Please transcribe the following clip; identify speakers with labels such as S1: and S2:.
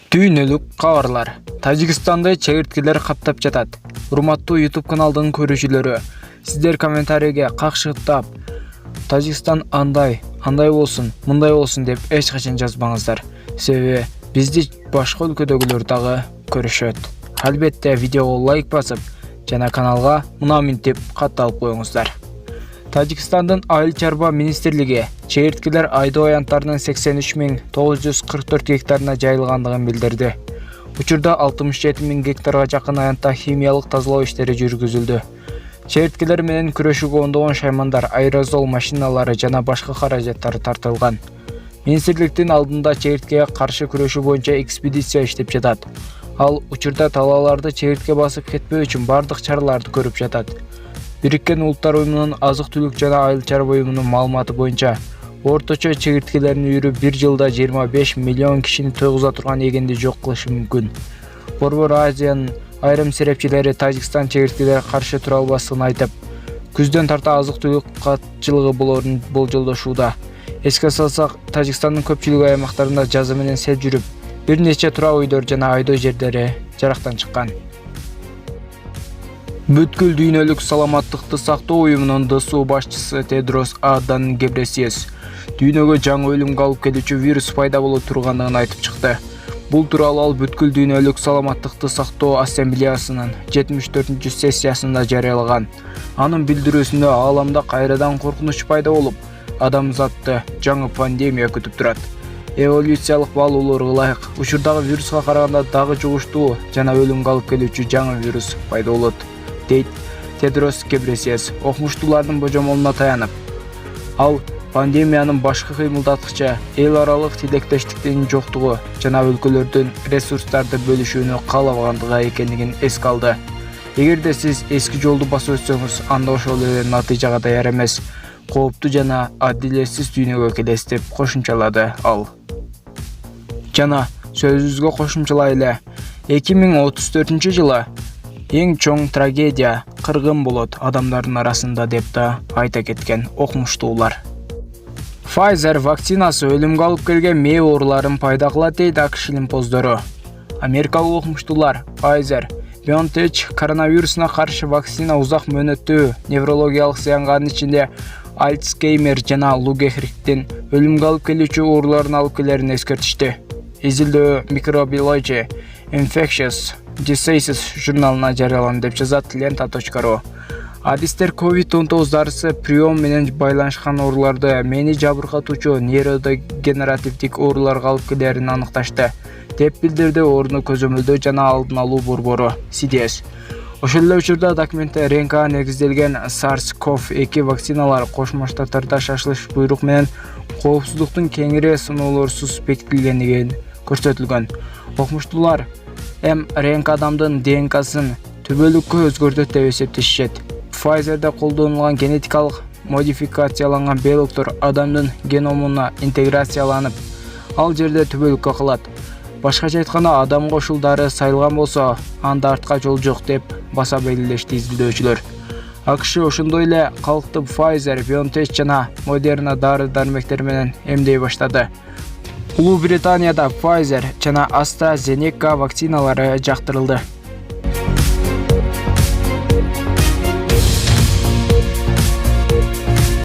S1: Дүйнөлүк кабарлар. Тажикстанда чегирткелер каптап жатат. Урматтуу YouTube каналдын көрүүчүлөрү, сиздер комментарийге какшыктап, Тажикстан андай болсун, мындай болсун деп эч качан жазбаңыздар. Себеби бизди башка өлкөдөгүлөр дагы көрүшөт. Албетте видеого лайк басып, жана каналга мына минтип катталып коюңуздар. Тажикстандын Айыл чарба министрлиги чегирткелер айдоо аянттарынын 83.944 гектарына жайылгандыгын билдирди. Учурда 67.000 гектарга жакын аянтта химиялык тазалоо иштери жүргүзүлдү. Чегирткелер менен күрөшүүгө ондогон шаймандар, аэрозол машиналары жана башка каражаттар тартылган. Министрликтин алдында чегирткеге каршы күрөшүү боюнча экспедиция иштеп жатат. Ал учурда талааларды чегиртке басып кетпөө үчүн бардык чараларды көрүп жатат. Бириккен Улуттар уюмунун азык-түлүк жана айыл чарба уюмунун маалыматы боюнча, орточо чегирткелердин үйрү 1 жылда 25 миллион кишини тойгуза турган эгенди жок кылышы мүмкүн. Борбор Азиянын айрым серепчилери Тажикстан чегирткелерге каршы тура албастыгын айтып, күздөн тарта азык-түлүк катчылыгы болорун болжолдошууда. Эске салсак, Тажикстандын көпчүлүк аймактарында жазы менен сел жүрүп, бир нече турак үйдөр жана айдоо жерлери жарактан чыккан. Бүткүл дүйнөлүк саламаттыкты сактоо уюмунун ДСУ башчысы Тедрос Аданом Гебресиес дүйнөгө жаңы өлүмгө алып келүүчү вирус пайда боло тургандыгын айтып чыкты. Бул тууралуу ал Бүткүл дүйнөлүк саламаттыкты сактоо ассамблеясынын 74-чү сессиясында жарыялаган. Анын билдирүүсүндө ааламда кайрадан коркунуч пайда болуп, адамзатты жаңы пандемия күтүп турат. Эволюциялык баалоолорго ылайык, учурдагы вируска караганда дагы жугуштуу жана өлүмгө алып келүүчү жаңы вирус пайда болот, дейт Тедрос Гебресиес окумуштуулардын божомолуна таянып. Ал пандемиянын башкы кыймылдаткычы эл аралык тилектештиктин жоктугу жана өлкөлөрдүн ресурстарды бөлүшүүнү каалабагандыгы экенин эске алды. Эгерде сиз эски жолду басып өтсөңүз, анда ошол эле натыйжага даяр эмес, кооптуу жана адилетсиз дүйнөгө келесиз деп кошумчалады ал. Жана сөзүбүзгө кошумчалайлы, 2034-жылы эң чоң трагедия кыргын болот адамдардын арасында деп да айта кеткен окумуштуулар. Pfizer вакцинасы өлүмгө алып келген мээ ооруларын пайда кылат дейт АКШ илимпоздору. Америкалык окумуштуулар Pfizer BioNTech коронавирусуна каршы вакцина узак мөөнөттүү неврологиялык зыянга, анын ичинде Альцгеймер жана Лу Гехриктин өлүмгө алып келүүчү ооруларын алып келерин эскертишти. Изилдөө Microbiology Infectious Diseases журналына жарыяланды деп жазат lenta.ru. Адистер COVID-19 дарысы приом менен байланышкан ооруларды мени жабыркатуучу нейродегенеративдик ооруларга алып келерин аныкташты, деп билдирди Орду көзөмөлдөө жана алдын алуу борбору CDS. Ошол эле учурда документте РНК негизделген SARS-CoV-2 вакциналар Кошмо Штаттарда шашылыш буйрук менен коопсуздуктун кеңири сыноолорсуз бекитилгени көрсөтүлгөн. Окумуштуулар РНК адамдын ДНКсын түбөлүккө өзгөртөт деп эсептешет. Pfizer'de колдонулган генетикалык модификацияланган белоктор адамдын геномуна интеграцияланып, ал жерде түбөлүккө калат. Башкача айтканда, адам кошулдары сайылган болсо, анда артка жол жок деп баса белгилешти изилдөөчүлөр. АКШ ошондой эле калкты Pfizer, BioNTech жана Moderna дары-дармектер менен эмдей баштады. Улуу Британияда Pfizer жана AstraZeneca вакциналары жактырылды.